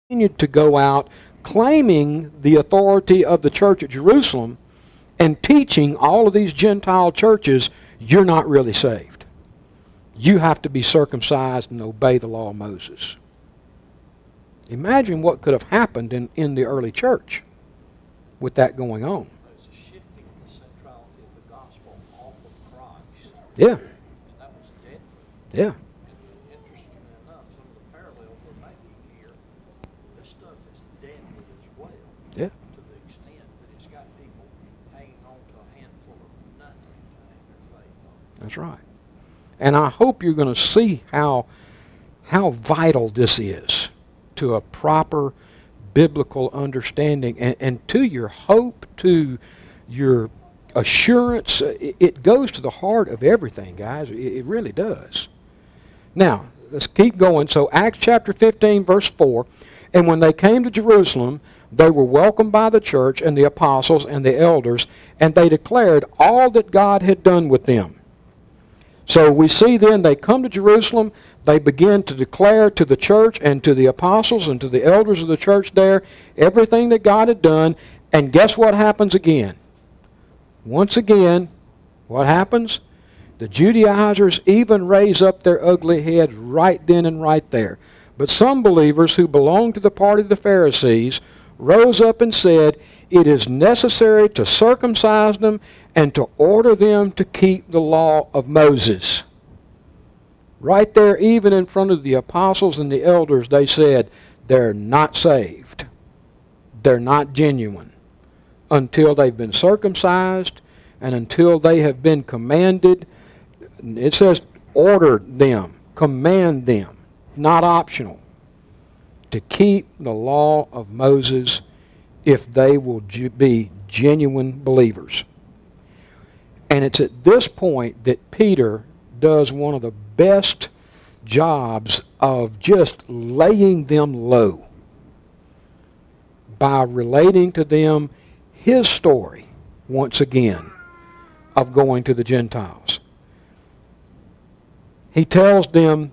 continued to go out claiming the authority of the church at Jerusalem and teaching all of these Gentile churches, you're not really saved. You have to be circumcised and obey the law of Moses. Imagine what could have happened in the early church with that going on. There's a shifting the centrality of the gospel off of Christ. Yeah. And that was dead. Yeah. And interestingly enough, some of the parallels we're making here, this stuff is deadly as well. Yeah. To the extent that it's got people hanging on to a handful of nothing to hang their faith on. That's right. And I hope you're going to see how vital this is to a proper biblical understanding and to your hope, to your assurance. It goes to the heart of everything, guys. It really does. Now, let's keep going. So Acts chapter 15, verse 4, and when they came to Jerusalem, they were welcomed by the church and the apostles and the elders, and they declared all that God had done with them. So we see then they come to Jerusalem, they begin to declare to the church and to the apostles and to the elders of the church there everything that God had done, and guess what happens again? Once again, what happens? The Judaizers even raise up their ugly heads right then and right there. But some believers who belonged to the party of the Pharisees rose up and said, it is necessary to circumcise them and to order them to keep the law of Moses. Right there, even in front of the apostles and the elders, they said, they're not saved. They're not genuine until they've been circumcised and until they have been commanded. It says order them, command them, not optional, to keep the law of Moses if they will be genuine believers. And it's at this point that Peter does one of the best jobs of just laying them low by relating to them his story, once again, of going to the Gentiles. He tells them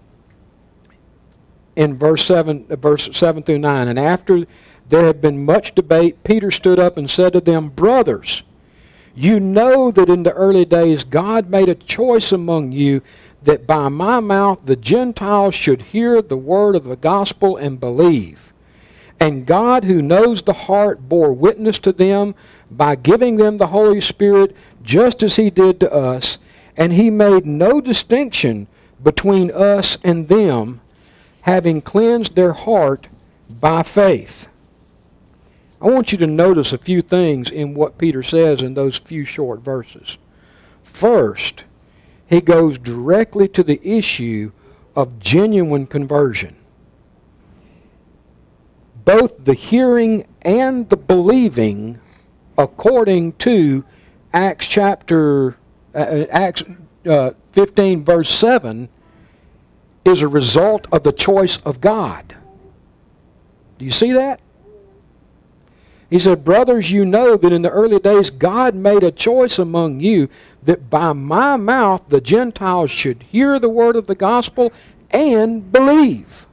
in verse 7 through 9, and after there had been much debate, Peter stood up and said to them, brothers, you know that in the early days God made a choice among you that by my mouth the Gentiles should hear the word of the gospel and believe. And God, who knows the heart, bore witness to them by giving them the Holy Spirit just as he did to us, and he made no distinction between us and them, having cleansed their heart by faith. I want you to notice a few things in what Peter says in those few short verses. First, he goes directly to the issue of genuine conversion. Both the hearing and the believing, according to Acts 15 verse 7, is a result of the choice of God. Do you see that? He said, brothers, you know that in the early days God made a choice among you that by my mouth the Gentiles should hear the word of the gospel and believe.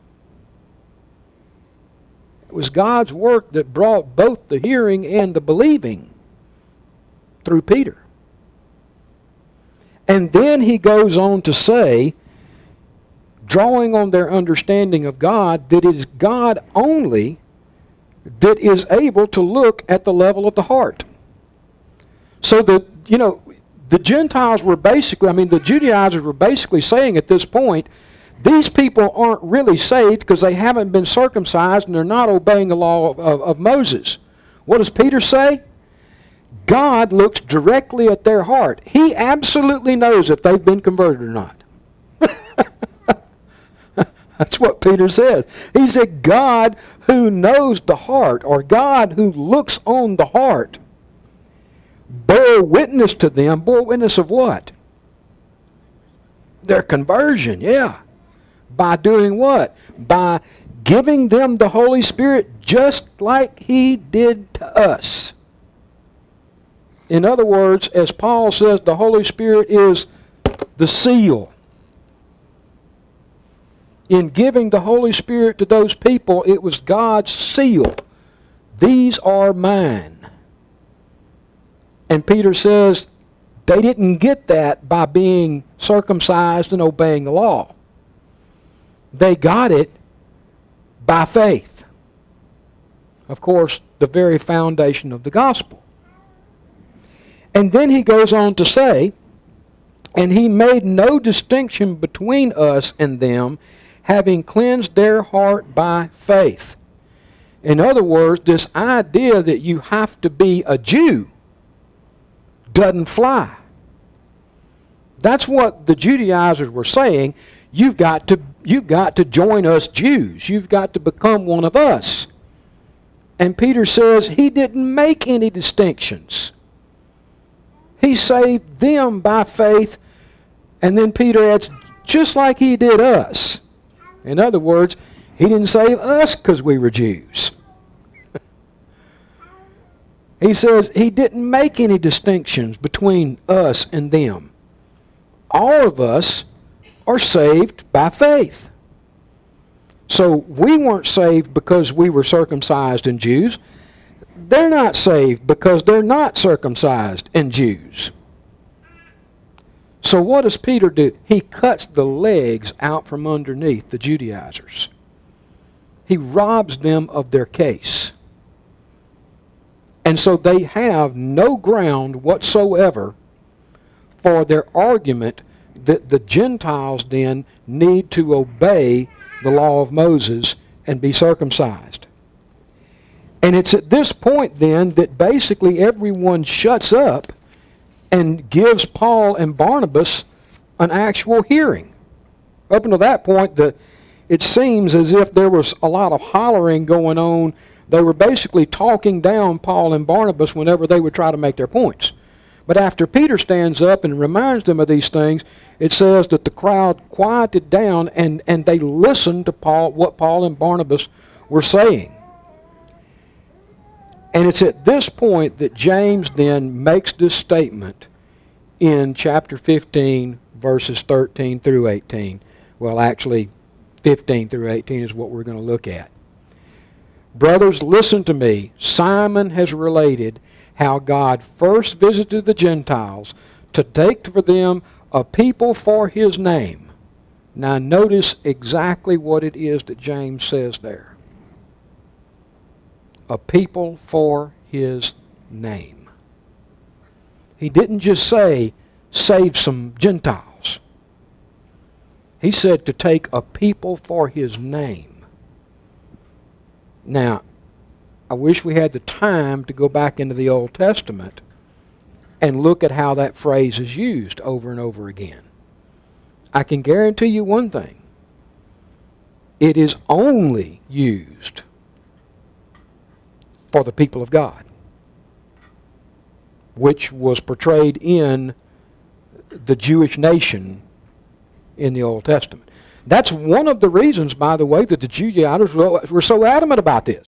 It was God's work that brought both the hearing and the believing through Peter. And then he goes on to say, drawing on their understanding of God, that it is God only that is able to look at the level of the heart. So that, the Gentiles were basically, the Judaizers were basically saying at this point, these people aren't really saved because they haven't been circumcised and they're not obeying the law of Moses. What does Peter say? God looks directly at their heart. He absolutely knows if they've been converted or not. That's what Peter says. He said, God who knows the heart, or God who looks on the heart, bore witness to them. Bore witness of what? Their conversion, yeah. By doing what? By giving them the Holy Spirit just like he did to us. In other words, as Paul says, the Holy Spirit is the seal. In giving the Holy Spirit to those people, it was God's seal. These are mine. And Peter says they didn't get that by being circumcised and obeying the law. They got it by faith. Of course, the very foundation of the gospel. And then he goes on to say, and he made no distinction between us and them, having cleansed their heart by faith. In other words, this idea that you have to be a Jew doesn't fly. That's what the Judaizers were saying. You've got to join us Jews. You've got to become one of us. And Peter says he didn't make any distinctions. He saved them by faith, and then Peter adds, just like he did us. In other words, he didn't save us because we were Jews. He says he didn't make any distinctions between us and them. All of us are saved by faith. So we weren't saved because we were circumcised and Jews. They're not saved because they're not circumcised and Jews. So what does Peter do? He cuts the legs out from underneath the Judaizers. He robs them of their case. And so they have no ground whatsoever for their argument that the Gentiles then need to obey the law of Moses and be circumcised. And it's at this point then that basically everyone shuts up and gives Paul and Barnabas an actual hearing. Up until that point, it seems as if there was a lot of hollering going on. They were basically talking down Paul and Barnabas whenever they would try to make their points. But after Peter stands up and reminds them of these things, it says that the crowd quieted down and they listened to what Paul and Barnabas were saying. And it's at this point that James then makes this statement in chapter 15, verses 13 through 18. Well, actually, 15 through 18 is what we're going to look at. Brothers, listen to me. Simon has related how God first visited the Gentiles to take for them a people for his name. Now notice exactly what it is that James says there. A people for his name. He didn't just say, save some Gentiles. He said to take a people for his name. Now, I wish we had the time to go back into the Old Testament and look at how that phrase is used over and over again. I can guarantee you one thing. It is only used for the people of God, which was portrayed in the Jewish nation in the Old Testament. That's one of the reasons, by the way, that the Judaizers were so adamant about this.